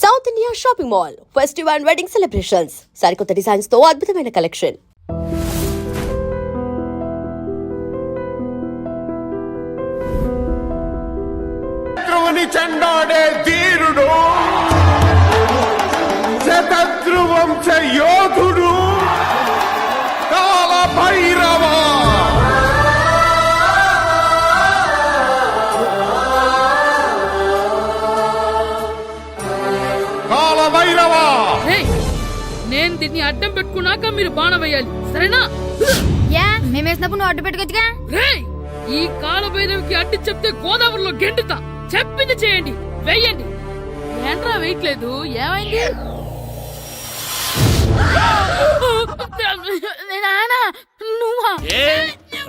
South India shopping mall festive and wedding celebrations సరికొత్త designs తో అద్భుతమైన కలెక్షన్. శత్రువుని చెండాడే ధీరుడు, శతద్రువంశ యోధుడు కాల భైరవ. కాల భైరవ, నేను దీన్ని అడ్డం పెట్టుకున్నాక మీరు బాణ వేయాలి, సరేనా? మేమేసినప్పుడు నువ్వు అడ్డు పెట్టుకోవచ్చుగా. రేయ్, ఈ కాలభైరవికి అడ్డు చెప్తే గోదావరిలో గెంటుతా. చెప్పింది చేయండి, వెయ్యండి. ఏంట్రా వేయట్లేదు, ఏమైంది? నువ్వా?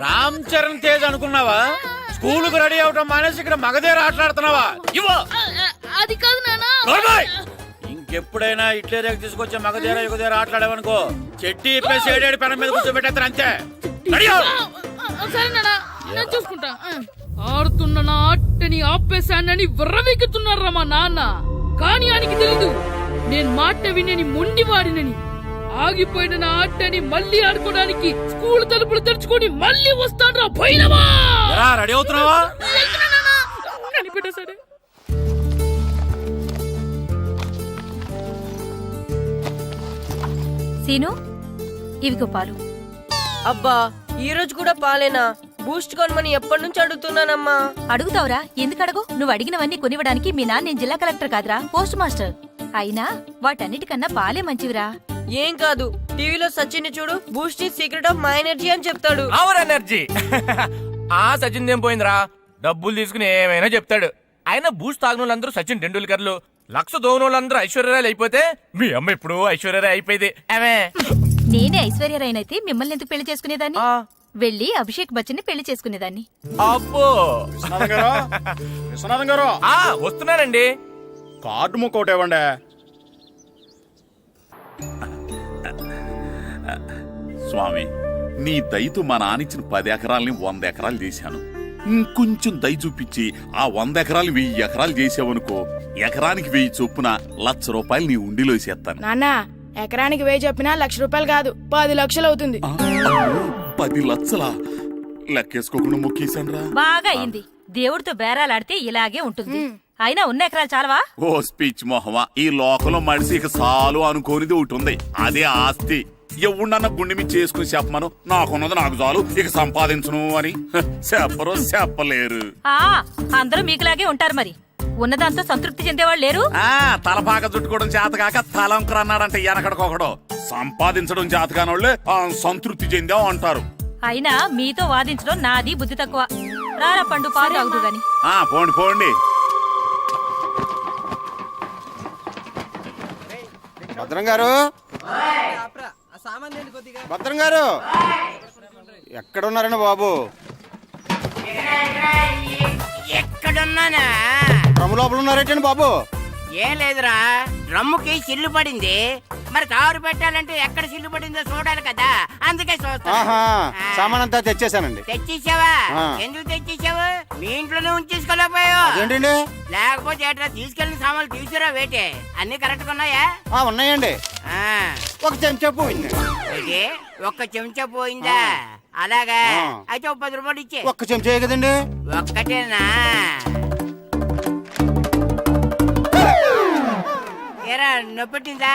రామ్ చరణ్ తేజ్ అనుకున్నావా? స్కూల్ కు రెడీ అవటం మానేసి ఇక్కడ మగధీర ఆటలాడుతున్నావా? అది కాదు నాన్న. ఇంకెప్పుడైనా ఇట్లే రేపు తీసుకొచ్చే మగధీర యుగధీర ఆటలాడావనుకో, చెట్టి ఇప్పేసి ఏడేడు పెనం మీద కూర్చోబెట్టేస్తారు అంతే. సరే నాన్న, నేను చూసుకుంటా. ఆడుతున్న నా ఆటని ఆపేశానని విర్రవీగుతున్నారా మా నాన్న. కానీ ఆయనకి తెలీదు నేను మాట వినని మొండివాడినని. ఆగిపోయిన నా ఆటని మళ్ళీ ఆడుకోవడానికి స్కూల్ తలుపులు తెరుచుకొని మళ్ళీ వస్తాడ్రా భైరవా. రెడీ అవుతున్నావా? కనిపెట్టా సరే. సీను, ఇవిగో పాలు. అబ్బా, ఈ రోజు కూడా పాలేనా? బూస్ట్ కొనమని ఎప్పటి నుంచి అడుగుతున్నానమ్మా. అడుగుతావురా, ఎందుకు అడగు? నువ్వు అడిగినవన్నీ కొనివ్వడానికి మీ నాన్న నేను జిల్లా కలెక్టర్ కాదురా, పోస్ట్ మాస్టర్. అయినా వాటన్నిటికన్నా పాలే మంచివిరా. ఏం కాదు, టీవీలో సచిన్ చూడు, Boost is secret of my energy అని చెప్తాడు. Our energy. ఆ సచిన్ ఏం పోయిందిరా, డబ్బులు తీసుకుని ఏమైనా చెప్తాడు. ఆయన బూస్ట్ తాగిన వాళ్ళందరూ సచిన్ టెండూల్కర్లు, లక్ష దోని వాళ్ళందరూ ఐశ్వర్యరాయలు అయిపోతే మీ అమ్మ ఇప్పుడు ఐశ్వర్యరాయ్ అయిపోయింది. నేనే ఐశ్వర్యరాయనైతే మిమ్మల్ని ఎందుకు పెళ్లి చేసుకునేదాన్ని? వెళ్ళి అభిషేక్ బచ్చన్ ని పెళ్లి చేసుకునేదాన్ని. అబ్బో, విశ్వనాథం గారు వస్తున్నానండి. కార్డు ముక్కోటి ఇవ్వండి. స్వామి, నీ దయతో మా నానిచ్చిన 10 ఎకరాలని 100 ఎకరాలు చేశాను. ఇంకొంచెం దయ చూపించి ఆ 100 ఎకరాలు 1000 ఎకరాలు చేసావనుకో, ఎకరానికి 1000 చొప్పున ₹1,00,000 నీ ఉండిలో వేసేస్తాను. నాన్న, ఎకరానికి 1000 చెప్పినా ₹1,00,000 కాదు, 10 లక్షలు అవుతుంది. 10 లక్షలా? లెక్కేసుకోకుండా మొక్కేశాను రా. బాగా అయింది. దేవుడితో బేరాలాడితే ఇలాగే ఉంటుంది. అయినా ఉన్న ఎకరాలు చాలవా? ఓ స్పీచ్ మొహమా, ఈ లోకంలో మనిషి ఇక సాలు అనుకోనిది ఒకటి ఉంది, అదే ఆస్తి. ఎవడన్నా గుండె మీద చేసుకుని చెప్పమను, నాకున్నది నాకు చాలు, ఇక సంపాదించను అని చెప్పరు, చెప్పలేరు. అందరూ మీకులాగే ఉంటారు మరి. ఉన్నదాంతో సంతృప్తి చెందేవాళ్ళు లేరు. తలపాక చుట్టుకోవడం చేతకాక తలంకర అన్నాడంటే వెనకడకొకడు. సంపాదించడం చేతకానోళ్లే సంతృప్తి చెందాం అంటారు. అయినా మీతో వాదించడం నాది బుద్ధి తక్కువ. రారా పండు, పాలు తాగుదు గాని. పోండి పోండి. భద్రం గారు, భద్రం గారు ఎక్కడున్నారండి బాబు? ఎక్కడున్నానా? డ్రమ్ము లోపల ఉన్నారేటండి బాబు? ఏం లేదురా, డ్రమ్ముకి సిల్లు పడింది. మరి కారు పెట్టాలంటే ఎక్కడ సిల్లు పడిందో చూడాలి కదా, అందుకే చూస్తా. సామాన్ అంతా తెచ్చేసానండి. తెచ్చేసావా? ఎందుకు తెచ్చేసావు? మీ ఇంట్లోనే ఉంచేసుకోలేకపోయావు. ఏంటండి? లేకపోతే ఎట్లా తీసుకెళ్లిన సామాన్లు తీసుకురా వేటే. అన్ని కరెక్ట్ ఉన్నాయా? ఉన్నాయండి. ఒక చెంచా పోయింది. ఒక్క చెంచా పోయిందా? అలాగా, అయితే ఒక ₹10 ఇచ్చే. ఒక్క చెంచా కదండి? ఒక్కటేనా? ఏరా, నొప్పెట్టిందా?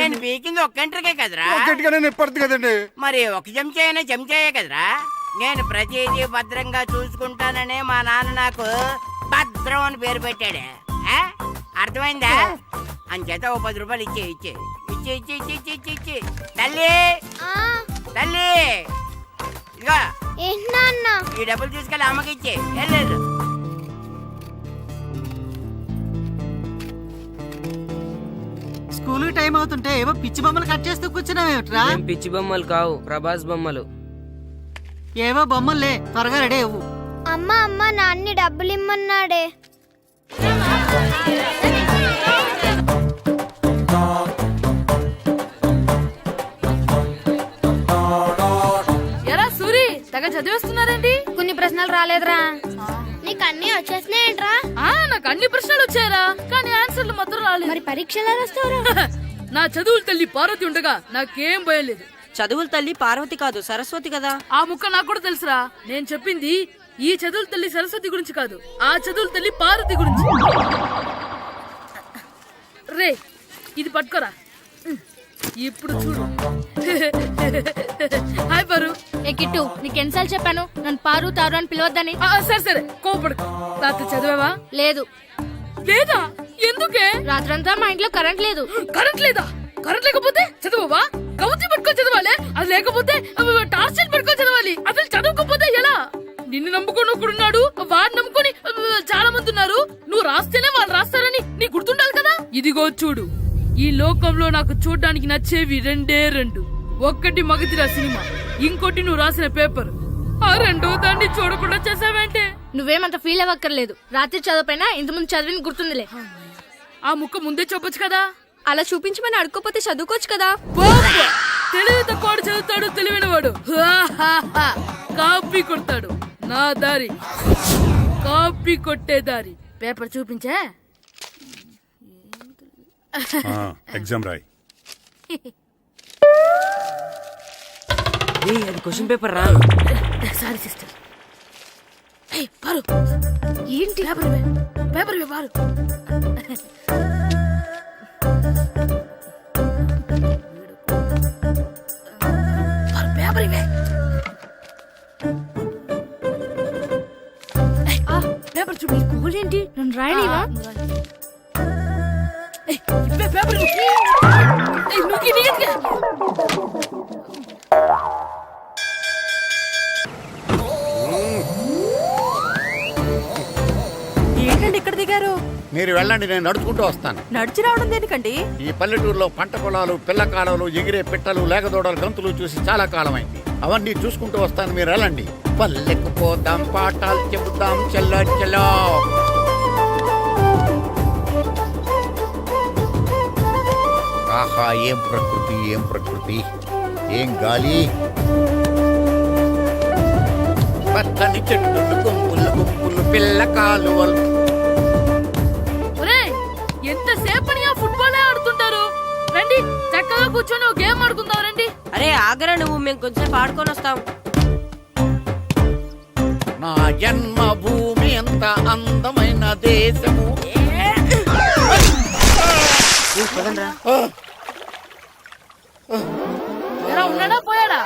నేను పీకింది ఒక్కంటరికే కదరా. నొప్పడుతుంది కదండి. మరి ఒక చెంచాయే కదరా. నేను ప్రతిదీ భద్రంగా చూసుకుంటాననే మా నాన్న నాకు భద్రం అని పేరు పెట్టాడు. అర్థమైందా? అంచేత ఓ ₹10 ఇచ్చే. తల్లి తల్లి, ఇదిగో ఈ డబ్బులు తీసుకెళ్ళి అమ్మకి ఇచ్చే. వెళ్ళలేదు. స్కూల్ టైం అవుతుంటే ఏవో పిచ్చి బొమ్మలు కట్ చేస్తూ కూర్చున్నావేమిట్రా? పిచ్చి బొమ్మలు కావు, ప్రభాస్ బొమ్మలు. ఏవో బొమ్మలే, త్వరగా రెడీ అవ్వు. అమ్మ నాన్ని డబ్బులు ఇమ్మన్నాడే. ఎరా సూరి, తెగ చదివేస్తున్నారండి. కొన్ని ప్రశ్నలు రాలేదురా. నీకు అన్ని వచ్చేసినాయంట్రా? నాకు అన్ని ప్రశ్నలు వచ్చాయరా, కానీ ఆన్సర్లు మాత్రం రాలేదు. మరి పరీక్షలు రాస్తావురా? నా చదువుల తల్లి పార్వతి ఉండగా నాకేం భయం లేదు. చదువుల తల్లి పార్వతి కాదు సరస్వతి కదా. ఆ ముక్క నాకు కూడా తెలుసురా. నేను చెప్పింది ఈ చదువుల తల్లి సరస్వతి గురించి కాదు, ఆ చదువుల తల్లి పార్వతి గురించి. రే ఇది పట్టుకోరా. ఇప్పుడు చూడు. హాయ్ పారు. ఏ కిట్టు, నీకు ఎన్నిసార్లు చెప్పాను నన్ను పారు తారు అని పిలవద్దని? సరే సరే కోపడకు. రాత్రి చదివావా? లేదు. లేదా? ఎందుకే? రాత్రంతా మా ఇంట్లో కరెంట్ లేదు. కరెంట్ లేదా? కరెంట్ లేకపోతే చదవవా? కవిత పట్టుకొని చదవాలి. అది లేకపోతే టార్చ్ పట్టుకొని చదవాలి. అసలు చదవకపోతే ఎలా? నిన్ను నమ్ముకొని ఒకడున్నాడు, వాడిని నమ్ముకొని చాలా మంది ఉన్నారు. నువ్వు రాస్తేనే వాళ్ళు రాస్తారని నీ గుర్తుండాలి కదా. ఇదిగో చూడు, ఈ లోకంలో నాకు చూడ్డానికి నచ్చేవి రెండే రెండు. ఒక్కటి మగతిరా సినిమా, ఇంకోటి నువ్వు రాసిన పేపర్. ఆ రెండో దాన్ని చూడకుండా చేసావేంటే? నువ్వేమంత ఫీల్ అవ్వక్కర్లేదు. రాత్రి చదవపోయినా ఇంతకుముందు చదివిన గుర్తుందిలే. ఆ ముక్క ముందే చెప్పొచ్చు కదా. అలా చూపించమని అడుక్కోపోతే చదువుకోవచ్చు కదా. తెలివి తక్కువ చదువుతాడు, తెలివైన వాడు కాపీ కొడతాడు. నా దారి కాపీ కొట్టే దారి. పేపర్ చూపించే. ఎగ్జామ్ రాయి. అది క్వశ్చన్ పేపర్ రా. Sorry sister. పారు ఏంటి పేపర్ పేపర్ పారు. పేపర్ ఇవే. పేపర్ చూపి. స్కూల్ ఏంటి నన్ను రాయలేవా? పేపర్ ఏంటండి ఇక్కడ దిగారు? మీరు వెళ్ళండి, నేను నడుచుకుంటూ వస్తాను. నడిచి రావడం దేనికండి? ఈ పల్లెటూరులో పంట పొలాలు, పిల్ల కాలాలు, ఎగిరే పిట్టలు, లేగదోడలు, గంతులు చూసి చాలా కాలం అయింది. అవన్నీ చూసుకుంటూ వస్తాను, మీరు వెళ్ళండి. పల్లెకు పోదాం, పాఠాలు చెబుతాం, చెల్లో చెల్లో. ఆహా, ఏం ప్రకృతి, ఏం ప్రకృతి, ఏం గాలి. పచ్చని చెట్లు, గుంపులు గుంపులు, పిల్ల కాలువలు. ఎంతసేపని ఆ ఫుట్బాల్ ఆడుతుంటారు. రండి చక్కగా కూర్చొని ఒక గేమ్ ఆడుకుందాం. రండి. అరే ఆగరా నువ్వు, మేము కొంచెం ఆడుకొని వస్తాం. నా జన్మభూమి ఎంత అందమైన దేశము. ఎలా ఉన్నాడా పోయాడా?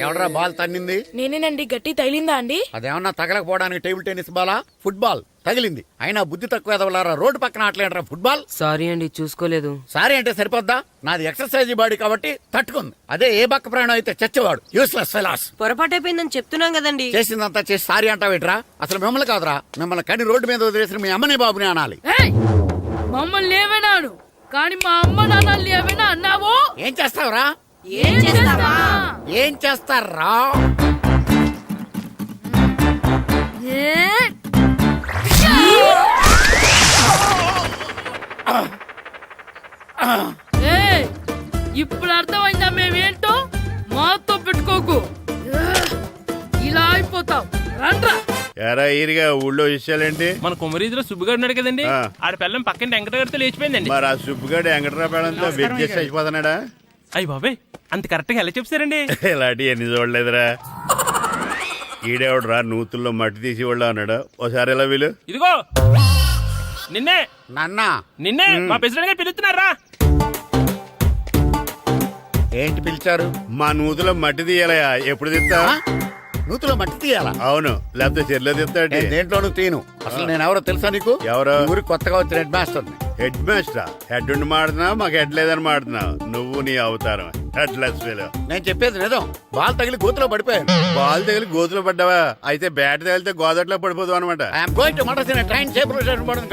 ఎవడరా బాల్ తన్నింది? నేనేనండి. గట్టి తగిలిందా అండి? అదేమన్నా తగలకపోవడానికి టేబుల్ టెన్నిస్ బాలా, ఫుట్బాల్ తగిలింది. అయినా బుద్ధి తక్కువ ఎదవలారా, రోడ్డు పక్కన ఆటలేడరా ఫుట్బాల్. సారీ అండి, చూసుకోలేదు. సారీ అంటే సరిపోద్దా? నాది ఎక్సర్సైజ్ బాడీ కాబట్టి తట్టుకుంది. అదే ఏ బక్క ప్రాణం అయితే చచ్చేవాడు. Useless fellas. పొరపాటు అయిపోయిందని చెప్తున్నాం కదండి. చేసిందంతా చేసి సారీ అంటావేట్రా? అసలు మిమ్మల్ని కాదురా, మిమ్మల్ని కని రోడ్డు మీద వదిలేసిన మీ అమ్మని బాబుని అనాలి. మమ్మల్ని ఏమైనాను కానీ మా అమ్మ నాన్నల్ని ఏమైనా అన్నావో ఏం చేస్తావురా? ఏం చేస్తావా? ఏం చేస్తారా? ఇప్పుడు అర్థమైందా మేమేంటో? మాతో పెట్టుకోకు, ఇలా అయిపోతావు. రండ్రా. ఎరా ఈరిగా ఊళ్ళో విషయాలేంటి? మన కుమరీధిలో సుబ్బుగాడు ఉన్నాడు కదండి, ఆడ పిల్లం పక్కన వెంకటగారితో లేచిపోయిందండి. మరి ఆ సుబ్బుగాడు వెంకటరాపేడంతో వెజ్ అయిపోతున్నాడా? అయ్యి బాబాయ్, అంత కరెక్ట్ గా ఎలా చెప్తారండి? ఇలాంటి ఎన్ని చూడలేదురా. ఈడేవాడురా నూతుల్లో మట్టి తీసి వాళ్ళు అన్నాడు. ఓసారి ఎలా వీలు? ఇదిగో నిన్నే నాన్న, నిన్నే మా ప్రెసిడెంట్ గారు పిలుస్తున్నారా? ఏంటి పిలిచారు? మా నూతులో మట్టి తీయాలయా. ఎప్పుడు తీస్తా? నూతులో మట్టి తీయాలా? అవును, లేకపోతే చెర్లో తీస్తాడు. దేంట్లోనూ తీను. అసలు నేను ఎవరో తెలుసా నీకు? ఎవరో ఊరికి కొత్తగా వచ్చిన head master. Head master? Head ఉండి మాడుతున్నావు, మాకు హెడ్ లేదని మాడుతున్నావు. నువ్వు నీ అవతారం హెడ్ లెస్ ఫెలో. నేను చెప్పేది నిజం. బాల్ తగిలి గోతులో పడిపోయాను. బాల్ తగిలి గోతులో పడ్డావా? అయితే బ్యాట్ తగిలితే గోదట్లో పడిపోదు అనమాట. ఐఎమ్ గోయింగ్ టు మడసిన train safe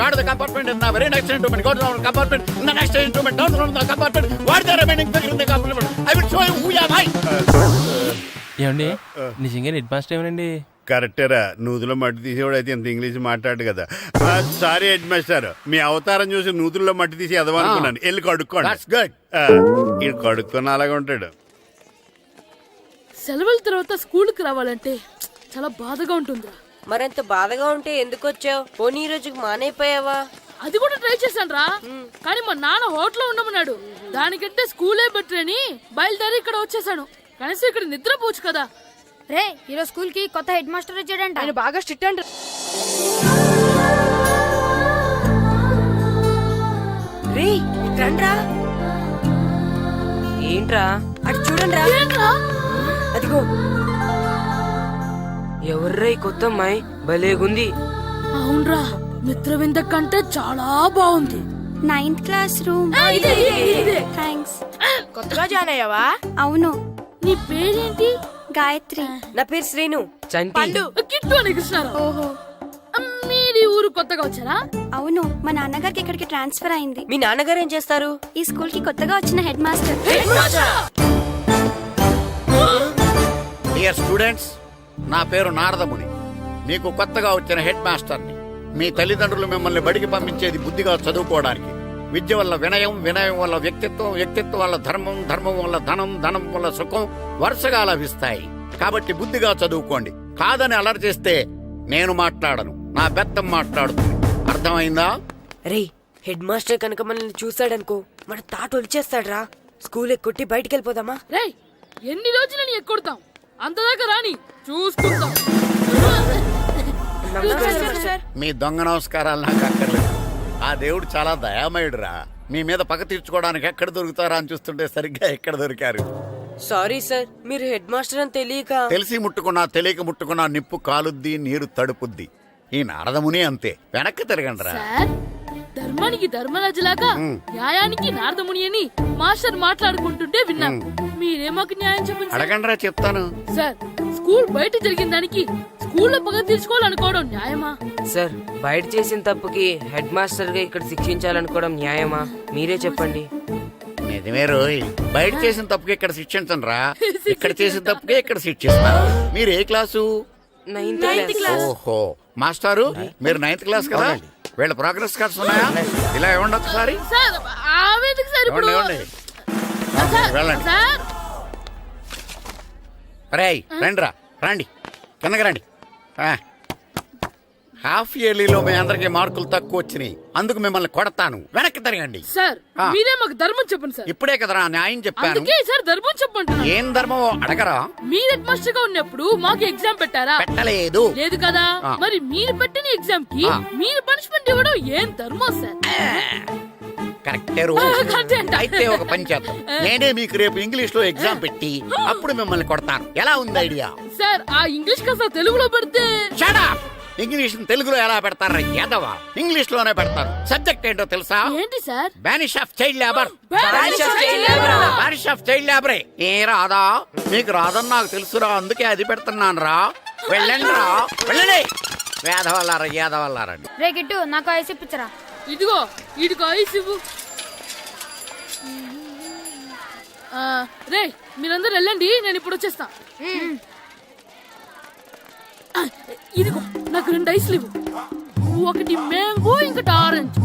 guard the compartment in the very next instrument. Go to the compartment in the next instrument. Down to the compartment. What the remaining thing in the compartment? I will show you who you are. ఏమండి నిజంగా head master ఏమనండి? కరెక్టేరా, నూతులో మట్టి తీసేవాడు అయితే ఇంత English మాట్లాడు కదా. Sorry head master, మీ అవతారం చూసి నూతుల్లో మట్టి తీసి ఎదవనుకున్నాను. వెళ్ళి కడుక్కోండి. ఈ కడుక్కొని అలాగే ఉంటాడు. సెలవుల తర్వాత స్కూల్కి రావాలంటే చాలా బాధగా ఉంటుందిరా. మరంత బాధగా ఉంటే ఎందుకు వచ్చావు? పోనీ ఈ రోజుకి మానైపోయావా? అది కూడా ట్రై చేశాను రా, కానీ మా నాన్న హోటల్లో ఉండమన్నాడు. దానికంటే స్కూలే బెటర్ అని బయలుదేరి ఇక్కడ వచ్చేసాను. కనీసం ఇక్కడ నిద్రపోవచ్చు కదా. రే ఈరోజు స్కూల్ కి కొత్త హెడ్ మాస్టర్ వచ్చాడంట. ఆయన బాగా స్ట్రిక్ట్ అంట. రే రండ్రా. ఏంట్రా అటు చూడండి రా. అదిగో ఎవర్రా ఈ కొత్త అమ్మాయి? భలేగుంది. అవునరా, మిత్రవింద కంటే చాలా బాగుంది. 9th class room. థ్యాంక్స్. కొత్తగా జాయిన్ అయ్యావా? అవును. నీ పేరేంటి? గాయత్రి. నా పేరు శ్రీను. చంటి. కిట్టు అని కృష్ణారావు. ఓహో. మీది ఊరు కొత్తగా వచ్చారా? అవును, మా నాన్నగారికి ఇక్కడికి ట్రాన్స్ఫర్ అయింది. మీ నాన్నగారు ఏం చేస్తారు? ఈ స్కూల్ కి కొత్తగా వచ్చిన హెడ్ మాస్టర్. డియర్ స్టూడెంట్స్, నా పేరు నారదముని. మీకు కొత్తగా వచ్చిన హెడ్ మాస్టర్ని. మీ తల్లిదండ్రులు మిమ్మల్ని బడికి పంపించేది బుద్ధిగా చదువుకోవడానికి. విద్య వల్ల వినయం, వినయం వల్ల వ్యక్తిత్వం, వ్యక్తిత్వం వల్ల ధర్మం, ధర్మం వల్ల ధనం, ధనం వల్ల సుఖం వరుసగా లభిస్తాయి. కాబట్టి బుద్ధిగా చదువుకోండి. కాదని అలర్ చేస్తే నేను మాట్లాడను, నా బెత్తం మాట్లాడుతుంది. అర్థమైందా? రే హెడ్ మాస్టర్ కనుక మనల్ని చూసాడనుకో మన తాట వచ్చేస్తాడ్రా. స్కూల్ ఎక్కొట్టి బయటికి వెళ్ళిపోదామా? రేయ్, ఎన్ని రోజులని ఎక్కొడతాం? అంతదాకా రాని చూసుకుంటాం. మీ దొంగ నమస్కారాలు నాకు అక్కర్లేదు. ఆ దేవుడు చాలా దయామయుడురా. మీ మీద పగ తీర్చుకోవడానికి ఎక్కడ దొరుకుతారా అని చూస్తుంటే సరిగ్గా ఎక్కడ దొరికారు. సారీ సార్, మీరు హెడ్ మాస్టర్ అని తెలియక. తెలిసి ముట్టుకున్నా తెలియక ముట్టుకున్నా నిప్పు కాలుద్ది, నీరు తడుపుద్ది. ఈ నారదముని అంతే. వెనక్కి తిరగండిరా. సార్, ధర్మానికి ధర్మరాజులాగా న్యాయానికి నారదముని అని మాస్టర్ మాట్లాడుకుంటుంటే విన్నాం. మీరే మాకు న్యాయం చెప్పండి. అడగండిరా, చెప్తాను. సార్, స్కూల్ బయట జరిగిన దానికి స్కూల్లో పగ తీర్చుకోవాలనుకోవడం న్యాయమా? సార్, బయట చేసిన తప్పుకి హెడ్ మాస్టర్ గా ఇక్కడ శిక్షించాలనుకోవడం న్యాయమా? మీరే చెప్పండి. నిజమే రోయ్, బయట చేసిన తప్పుకి ఇక్కడ శిక్షించండి రా. ఇక్కడ చేసిన తప్పుకే ఇక్కడ శిక్షిస్తారు. మీరు ఏ క్లాసు? 9th class. ఓహో, మాస్టారు మీరు 9th క్లాస్ కదా? వీళ్ళ ప్రోగ్రెస్ కార్డ్స్ ఉన్నాయా? ఇలా ఇవ్వండి ఒకసారి. సార్, ఆవేదకు సార్ ఇప్పుడు. ఇవ్వండి. వెళ్ళండి. సార్, రేయ్ రండిరా, రండి కిందకి రండి. హాఫ్ ఇయర్లీలో మీ అందరికి మార్కులు తక్కువ వచ్చినాయి, అందుకు మిమ్మల్ని కొడతాను. వెనక్కి తిరగండి. సార్ మీరే మాకు ధర్మం చెప్పండి సార్. ఇప్పుడే కదరా న్యాయం చెప్పాను. అందుకే సార్ ధర్మం చెప్పండి. ఏం ధర్మమో అడగరా? మీరు హెడ్ మాస్టర్ గా ఉన్నప్పుడు మాకు ఎగ్జామ్ పెట్టారా? పెట్టలేదు. లేదు కదా. మరి మీరు పెట్టిన ఎగ్జామ్ కి మీరు పనిష్మెంట్ ఇవ్వడం ఏం ధర్మం సార్? కరెక్టే. అయితే ఒక పని చేద్దాం, నేనే మీకు రేపు ఇంగ్లీష్ లో ఎగ్జామ్ పెట్టి అప్పుడు మిమ్మల్ని కొడతాను. ఎలా ఉంది ఐడియా? సార్, ఆ ఇంగ్లీష్ కాస్త తెలుగులో పెడితే. Shut up! ఇంగ్లీష్ తెలుగులో ఎలా పెడతారా యాదవా? ఇంగ్లీష్ లోనే పెడతారు. సబ్జెక్ట్ ఏంటో తెలుసా? ఏంటి sir? Banish of child labour. Banish of child లేబరే. ఏ రాదా? మీకు రాదని నాకు తెలుసురా, అందుకే అది పెడుతున్నాను రా. వెళ్ళండి రా, వెళ్ళండి. వేదవల్లారా, యాదవల్లారండి. రే గిట్టు, నాకు ఐస్ ఇప్పించరా. ఇదిగో ఇదిగో ఐస్ ఇవ్వు. రే మీరందరూ వెళ్ళండి, నేను ఇప్పుడు వచ్చేస్తా. ఇదిగో నాకు 2 ఐస్లు ఇవ్వు. ఒకటి మ్యాంగో, ఇంకటి ఆరెంజ్.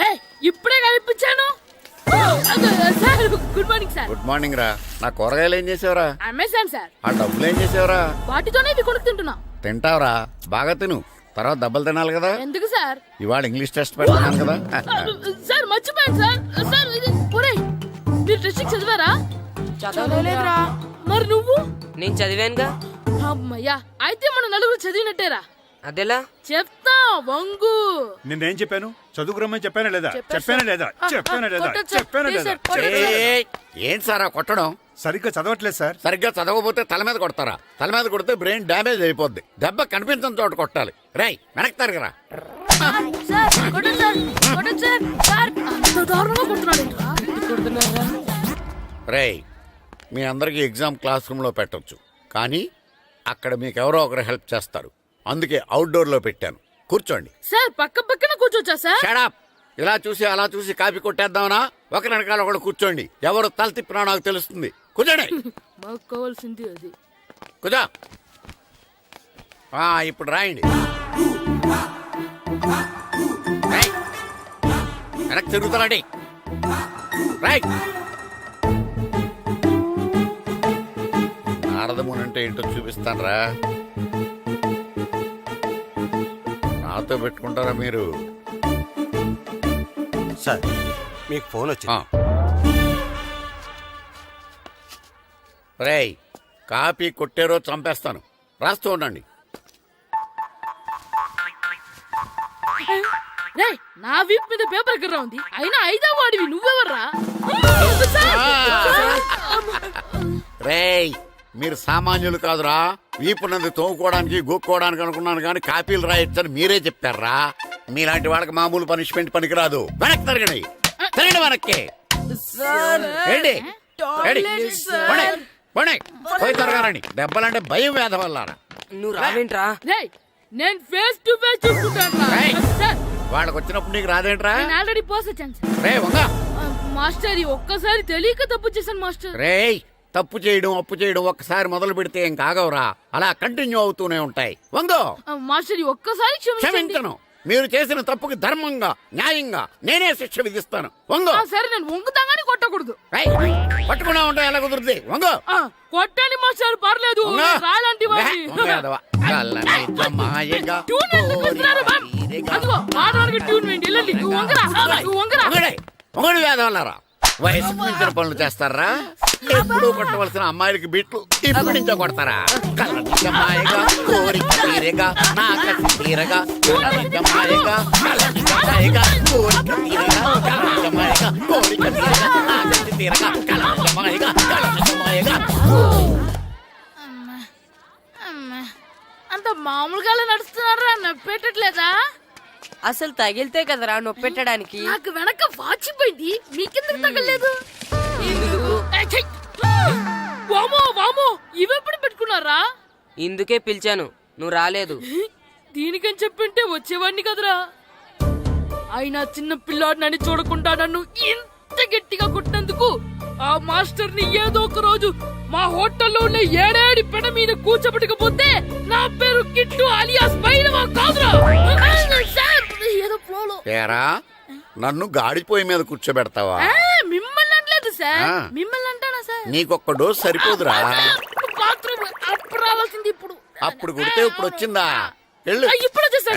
రే ఇప్పుడే కనిపించాను. Sir good morning sir. Good morning రా. నా కూరగాయలు ఏం చేసావురా? Amazon sir. ఆ డబ్బులు ఏం చేసావురా? వాటితోనే ఇవి కొనుక్కు తింటున్నా. తింటావురా, బాగా తిను. తర్వాత డబ్బులు తినాలి కదా. ఎందుకు సార్? ఇవాళ ఇంగ్లీష్ టెస్ట్ పెడతాను కదా. సార్ మర్చిపోయాను సార్. సార్ ఇది ఒరేయ్, మీరు టెస్టింగ్ చదివారా? చదవలేదురా. మరి నువ్వు? నేను చదివానుగా. అమ్మయ్యా, అయితే మనం నలుగురు చదివినట్టేరా. అదెలా? చెప్తా వంగు. నిన్నేం చెప్పాను? చదువుకురమ్మని చెప్పానా లేదా? చెప్పానా లేదా? చెప్పానా లేదా? చెప్పానా లేదా? ఏం సారా కొట్టడం? సరిగ్గా చదవట్లేదు సార్. సరిగ్గా చదవకపోతే తల మీద కొడతారా? తల మీద కొడితే బ్రెయిన్ డ్యామేజ్ అయిపోద్ది. దెబ్బ కనిపించని చోట కొట్టాలి. రేయ్ వెనక్కి తరగరా. రేయ్, మీ అందరికి ఎగ్జామ్ క్లాస్ రూమ్ లో పెట్టొచ్చు, కానీ అక్కడ మీకు ఎవరో ఒకరు హెల్ప్ చేస్తారు. అందుకే అవుట్డోర్ లో పెట్టాను. కూర్చోండి. సార్ పక్క పక్కన కూర్చోచ్చా సార్? Shut up! ఇలా చూసి అలా చూసి కాపీ కొట్టేద్దామనా? ఒకరి వెనకాల ఒకడు కూర్చోండి. ఎవరు తల తిప్పినా నాకు తెలుస్తుంది. కూర్చోండి. మాకు కావాల్సింది అది. కూర్చో. ఇప్పుడు రాయండి. వెనక్కి తిరుగుతారండి. రైట్. అంటే ఏంటో చూపిస్తానరా. నాతో పెట్టుకుంటారా మీరు? సార్ మీకు ఫోన్ వచ్చింది. రేయ్, కాపీ కొట్టారో చంపేస్తాను. రాస్తూ ఉండండి. రేయ్, నా వీప్ మీద పేపర్ కర్ర ఉంది, అయినా ఐదా వాడివి నువ్వెవర్రా? రేయ్, మీరు సామాన్యులు కాదురా. వీపున్నది తోముకోవడానికి గోక్కోవడానికి అనుకున్నాను కానీ కాపీలు రాయొచ్చని మీరే చెప్పారా. మీలాంటి వాళ్ళకి మామూలు పనిష్మెంట్ పనికిరాదు. వెనక్కి తిరగండి, తిరగండి వెనక్కి. ఏంటి? పోయి తిరగారండి. దెబ్బలంటే భయం వేద వల్ల. నువ్వు రావేంట్రా? రేయ్, నేను ఫేస్ టు ఫేస్ చూసుకుంటాను. వాళ్ళకి వచ్చినప్పుడు నీకు రాదేంట్రా? నేను ఆల్రెడీ పోస్ వచ్చాను సార్. రే వంగ. మాస్టర్, ఒక్కసారి తెలియక తప్పు చేశాను మాస్టర్. రేయ్, తప్పు చేయడం అప్పు చేయడం ఒక్కసారి మొదలు పెడితే ఏం కాగవరా, అలా కంటిన్యూ అవుతూనే ఉంటాయి. వంగో. మాస్టర్, ఒక్కసారి క్షమించను. మీరు చేసిన తప్పుకి ధర్మంగా న్యాయంగా నేనే శిక్ష విధిస్తాను. వంగో. సరే, నేను వంగుతాగానే కొట్టకూడదు. పట్టుకున్నా ఉంటా ఎలా కుదురుతుంది. వంగో. కొట్టండి మాస్టర్, పర్లేదు. రాలంటి ట్యూన్ వేయండి. వెళ్ళండి. నువ్వు వంగరా, నువ్వు వంగరా. వంగడి వేద వల్లరా. వయసుకు మించిన పనులు చేస్తారా? ఎప్పుడు కొట్టవలసిన అమ్మాయిలకి బీట్లు ఇప్పుడు నుంచో కొడతారా? కలనిజమాయగా కోరిక తీరగా నా కసి తీరగా కలనిజమాయగా కలనిజమాయగా కోరిక తీరగా కలనిజమాయగా కోరిక తీరగా నా కసి తీరగా కలనిజమాయగా కలనిజమాయగా. అంత మామూలుగా నడుస్తున్నారా? నొప్పెట్టట్లేదా? అసలు తగిలితే కదరా నొప్పెట్టడానికి. నాకు వెనక వాచిపోయింది, మీకెందుకు తగలేదు? వామో వామో, ఇవెప్పుడు పెట్టుకున్నారా? ఇందుకే పిలిచాను, నువ్వు రాలేదు. దీనికని చెప్పింటే వచ్చేవాడిని కదరా. అయినా చిన్న పిల్లాడినని చూడకుండా నన్ను ఇంత గట్టిగా కొట్టినందుకు ఆ మాస్టర్ ని ఏదో ఒక రోజు మా హోటల్లో ఉన్న ఏడేడి పెడ మీద కూర్చోబెట్టకపోతే నా పేరు కిట్టు అలియాస్ బైరవా కాదురా. ఏదో ఫ్లోలో. నన్ను గాడిపోయి మీద కూర్చోబెడతావా? మిమ్మల్ని అనలేదు సార్, మిమ్మల్ని అంటానా సార్? నీకొక్క డోస్ సరిపోదురా. బాత్రూమ్ అప్పుడు రావాల్సింది ఇప్పుడు. అప్పుడు కొడితే ఇప్పుడు వచ్చిందా? వెళ్ళు. ఇప్పుడు వచ్చేసా.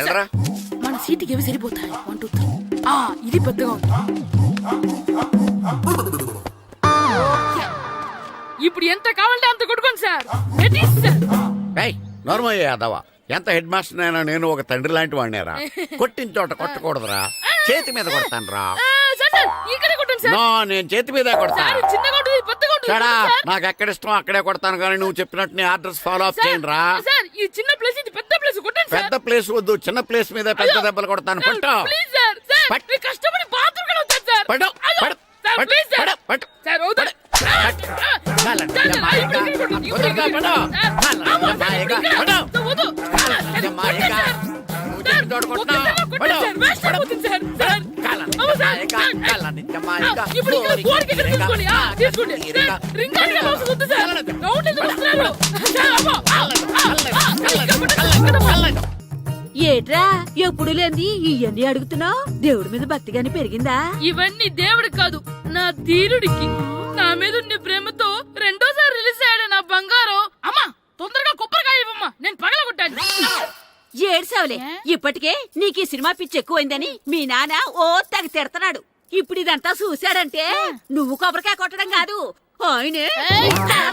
మన సీటుకి ఏవి సరిపోతాయి? 1 2 3. ఇది పెద్దగా ఉంది. ఇప్పుడు ఎంత కావాలంటే అంత కొట్టుకోండి సార్. నోర్మయ్య యాదవా, ఎంత హెడ్ మాస్టర్ అయినా నేను ఒక తండ్రి లాంటి వాడినేరా. కొట్టిన చోట కొట్టకూడదురా, చేతి మీద కొడతాను రా. నేను చేతి మీద కొడతాను. నాకు ఎక్కడ ఇష్టం అక్కడే కొడతాను, కానీ నువ్వు చెప్పినట్టు నీ ఆర్డర్స్ ఫాలో అప్ చేయండి రా. పెద్ద ప్లేస్ వద్దు, చిన్న ప్లేస్ మీద పెద్ద దెబ్బలు కొడతాను. పట్టు ఏట్రా ఎప్పుడు లేని ఇవన్నీ అడుగుతున్నావు? దేవుడి మీద భక్తి గాని పెరిగిందా? ఇవన్నీ దేవుడికి కాదు, నా ధీరుడికి. నా మీద ఉండే ప్రేమతో రెండోసారి రిలీజ్ అయ్యాడు నా బంగారం. అమ్మా, తొందరగా కొబ్బరికాయ ఇవ్వమ్మా, నేను పగలగొట్టాను. ఏడ్సావులే, ఇప్పటికే నీకు ఈ సినిమా పిచ్చి ఎక్కువైందని మీ నాన్న ఓ తెగ తిడతాడు. ఇప్పుడు ఇదంతా చూశాడంటే నువ్వు కొబ్బరికాయ కొట్టడం కాదు, ఆయనే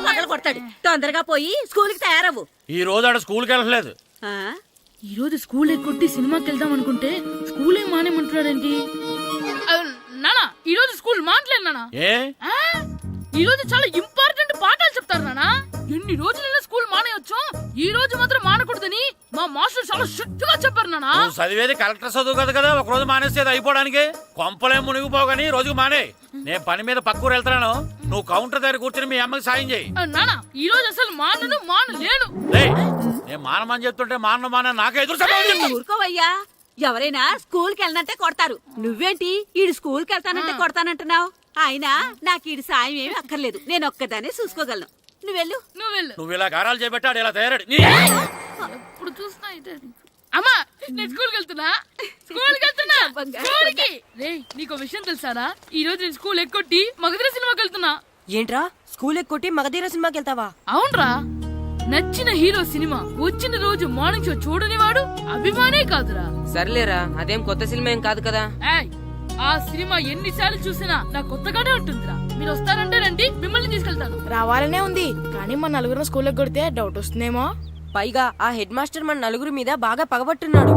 పగల కొడతాడు. తొందరగా పోయి స్కూల్ కి తయారవు. ఈ రోజు ఆడ స్కూల్కి వెళ్ళలేదు. ఈ రోజు స్కూల్ ఎక్కొట్టి సినిమాకి వెళ్దాం అనుకుంటే స్కూల్ ఏం మానేమంటున్నాడేంటి? నానా, ఈ రోజు స్కూల్ మానట్లేదు నానా. ఈ రోజు చాలా ఇంపార్టెంట్ పాఠాలు చెప్తారు నానా. ఎన్ని రోజులైనా స్కూల్ మానేయొచ్చు, ఈ రోజు మాత్రం మానకూడదని మా మాస్టర్ చాలా స్ట్రిక్ట్ గా చెప్పారు నానా. చదివేది కలెక్టర్ చదువు కదా కదా, ఒక రోజు మానేసేది అయిపోవడానికి. కొంపలేం మునిగిపోగాని రోజుకు మానే. నేను పని మీద పక్కూరు వెళ్తాను, నువ్వు కౌంటర్ దగ్గర కూర్చొని మీ అమ్మకి సాయం చేయి. నానా, ఈ రోజు అసలు మానలేను. నేను మానమని చెప్తుంటే మాన నాకే ఎదురు. ఊరుకోవయ్యా, ఎవరైనా స్కూల్ కి వెళ్ళనంటే కొడతారు. నువ్వేంటి ఈడు స్కూల్ కి వెళ్తానంటే కొడతానంటున్నావు? అయినా నాకు ఈడు సాయం ఏమి అక్కర్లేదు, నేను ఒక్కదానే చూసుకోగలను. నువ్వెళ్ళు. నువ్వు ఇలా గారాలు చేపెట్టాడు, ఇలా తయారాడు. ఎప్పుడు చూస్తా అమ్మా, నేను స్కూల్కి వెళ్తున్నా. రేయ్, నీకు విషయం తెలుసారా? ఈ రోజు నేను స్కూల్ ఎక్కొట్టి మగధీర సినిమాకి వెళ్తున్నా. ఏంట్రా, స్కూల్ ఎక్కొట్టి మగధీర సినిమాకి వెళ్తావా? అవునరా. నచ్చిన హీరో సినిమా వచ్చిన రోజు మార్నింగ్ షో చూడని వాడు అభిమానే కాదురా. సర్లేరా, అదేం కొత్త సినిమా ఏం కాదు కదా. ఏయ్, ఆ సినిమా ఎన్నిసార్లు చూసినా నాకు కొత్తగానే ఉంటుందిరా. మీరు వస్తారంటే రండి, మిమ్మల్ని తీసుకెళ్తాను. రావాలనే ఉంది కానీ మన నలుగురు స్కూల్కి కొడితే డౌట్ వస్తుందేమో. పైగా ఆ హెడ్ మాస్టర్ మన నలుగురు మీద బాగా పగబట్టున్నాడు.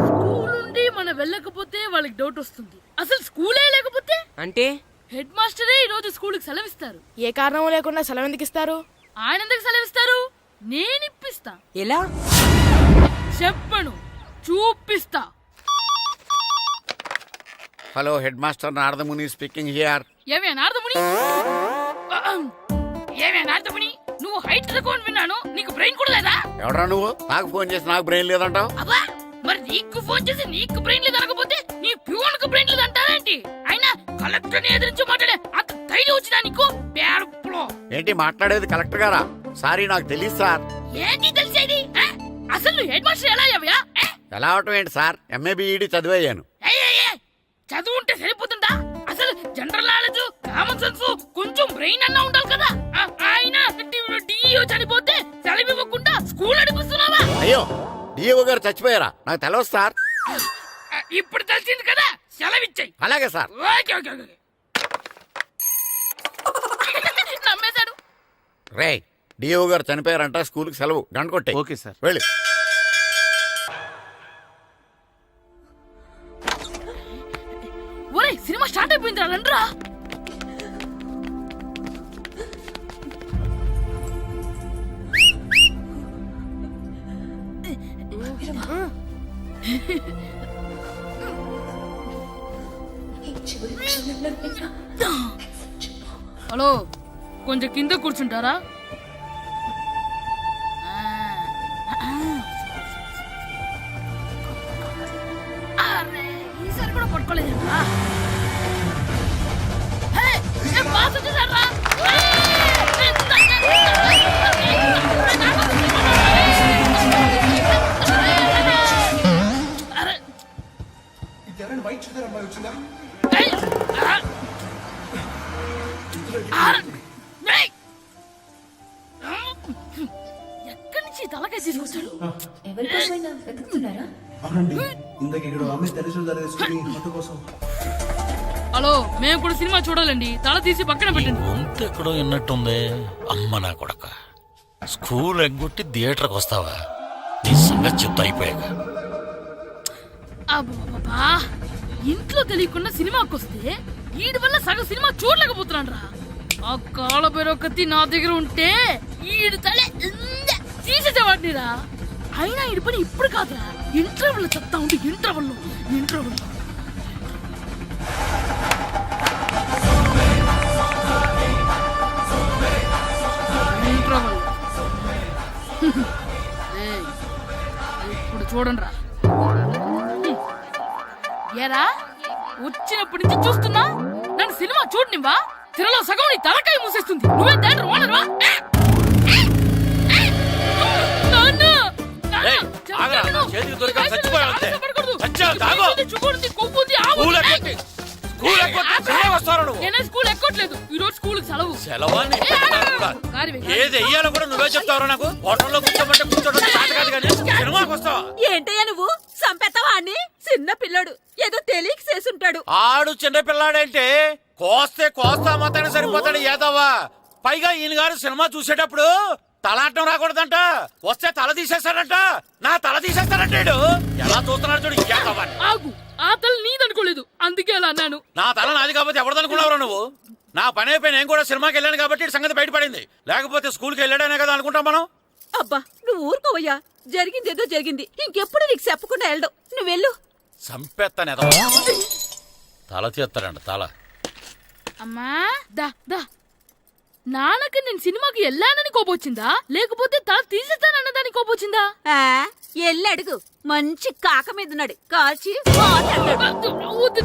స్కూల్ నుండి మనం వెళ్ళకపోతే వాళ్ళకి డౌట్ వస్తుంది. అసలు స్కూలే లేకపోతే అంటే హెడ్ మాస్టరే ఈ రోజు స్కూల్కి సెలవిస్తారు. ఏ కారణం లేకుండా సెలవు ఎందుకు ఇస్తారు? ఆయన ఎందుకు సెలవిస్తారు? నేను ఇప్పిస్తా. ఎలా చెప్పను, చూపిస్తా. Hello head master Naradamuni speaking here. ఏమే నారదముని, ఏమే నారదముని, నువ్వు హైట్ రికార్డ్ విన్నాను, నీకు బ్రెయిన్ కూడా లేదా? ఎవడా నువ్వు? నాకు ఫోన్ చేసి నాకు బ్రెయిన్ లేదంటావు? అబ్బా, మరి నీకు ఫోన్ చేసి నీకు బ్రెయిన్ లేదు అనకపోతే నీ ప్యూన్ కు బ్రెయిన్ లేదు అంటారేంటి? అయినా కలెక్టర్ ని ఎదిరించి మాట్లాడే అంత ధైర్యం వచ్చినా నీకు? పేరులో ఏంటి మాట్లాడేది? కలెక్టర్ గారా? సారీ, నాకు తెలియదు సార్. ఏంటి తెలిసేది? అసలు నువ్వు హెడ్ మాస్టర్ ఎలా అయ్యావా? ఎలా అవటం ఏంటి సార్? MA B Ed చదివయ్యాను. చదువు ఉంటే సరిపోతుందా? అసలు జనరల్ నాలెడ్జ్, కామన్ సెన్స్, కొంచెం బ్రెయిన్ అన్నా ఉండాలి కదా. ఆయన డిఇఓ చనిపోతే సెలవు ఇవ్వకుండా స్కూల్ నడిపిస్తున్నావా? అయ్యో, డిఓ గారు చచ్చిపోయారా? నాకు తెలవదు సార్. ఇప్పుడు తెలిసింది కదా, సెలవిచ్చాయి. అలాగే సార్. Okay okay okay. నమ్మేశాడు. రే, డిఓ గారు చనిపోయారంట, స్కూల్కి సెలవు. గంట కొట్టే. Okay sir. వెళ్ళి. ఒరే, సినిమా స్టార్ట్ అయిపోయింది, రండ్రా. హలో, కొంచెం కింద కూర్చుంటారా? ఈసారి కూడా పట్టుకోలేదంటా. ఎక్కడి నుంచి తలకాయ తీసుకొచ్చాడు? హలో, మేము కూడా సినిమా చూడాలండి. తల తీసి పక్కన పెట్టండి. గొంతు ఎక్కడో విన్నట్టుంది. అమ్మ నా కొడక, స్కూల్ ఎగ్గొట్టి థియేటర్కి వస్తావా? నీ సంగతి చెప్తా అయిపోయాక. అబ్బా, ఇంట్లో తెలియకుండా సినిమాకి వస్తే వీడి వల్ల సగం సినిమా చూడలేకపోతున్నాను రా. ఆ కాళ్ళ బెరొకతి నా దగ్గర ఉంటే ఈడు తలే తీసేసేవాడిని రా. అయినా ఈడి పని ఇప్పుడు కాదురా, ఇంటర్వెల్ చెప్తా ఉంటే ఇంటర్వెల్ ఇప్పుడు చూడండి రా. ఏరా, వచ్చినప్పటి నుంచి చూస్తున్నా, నన్ను సినిమా చూడనివ్వా? తిరలో సగం నీ తలకాయ మూసేస్తుంది. నువ్వే థియేటర్ ఓనర్వా? స్కూల్ ఎక్కట్లేదు, ఈ రోజు స్కూల్ సెలవు. ఏది వెయ్యాలో కూడా నువ్వే చెప్తావు. నాకు హోటల్లో కూర్చోబట్టే కూర్చోడం కాదు కానీ సినిమాకి వస్తావా? ఏంటయ్యా నువ్వు? సంపెత్తవా అని? చిన్న పిల్లడు ఏదో తెలియక చేసుంటాడు. ఆడు చిన్న పిల్లాడంటే కోస్తే కోస్తా మాత్రమే సరిపోతాడు ఏదవ్వా. పైగా ఈయన గారు సినిమా చూసేటప్పుడు తలాటం రాకూడదంట, వస్తే తల తీసేస్తాడంట. నా తల తీసేస్తాడంటాడు. ఎలా చూస్తున్నాడు చూడు. ఇంకేదవ్వా, ఆగు, ఆ తల నీదనుకోలేదు, అందుకే అలా అన్నాను. నా తల నాది కాబట్టి ఎవరిదనుకున్నావురా నువ్వు? నా పని అయిపోయి నేను కూడా సినిమాకి వెళ్ళాను కాబట్టి సంగతి బయటపడింది. లేకపోతే స్కూల్కి వెళ్ళాడనే కదా అనుకుంటాం మనం. అబ్బా, నువ్వు ఊరుకోవయ్యా. జరిగిందేదో జరిగింది, ఇంకెప్పుడు నీకు చెప్పకుండా వెళ్ళడు. నువ్వు వెళ్ళు. సంపెత్తాను తల తీస్తాడంట తల. అమ్మా దా దా, నాన్నకి నేను సినిమాకి వెళ్ళానని కోపొచ్చిందా, లేకపోతే తల తీసేస్తానన్నదాని కోపొచ్చిందా? ఎల్లి అడుగు, మంచి కాక మీద ఉన్నాడు, కాల్చి మాట్లాడతాడు.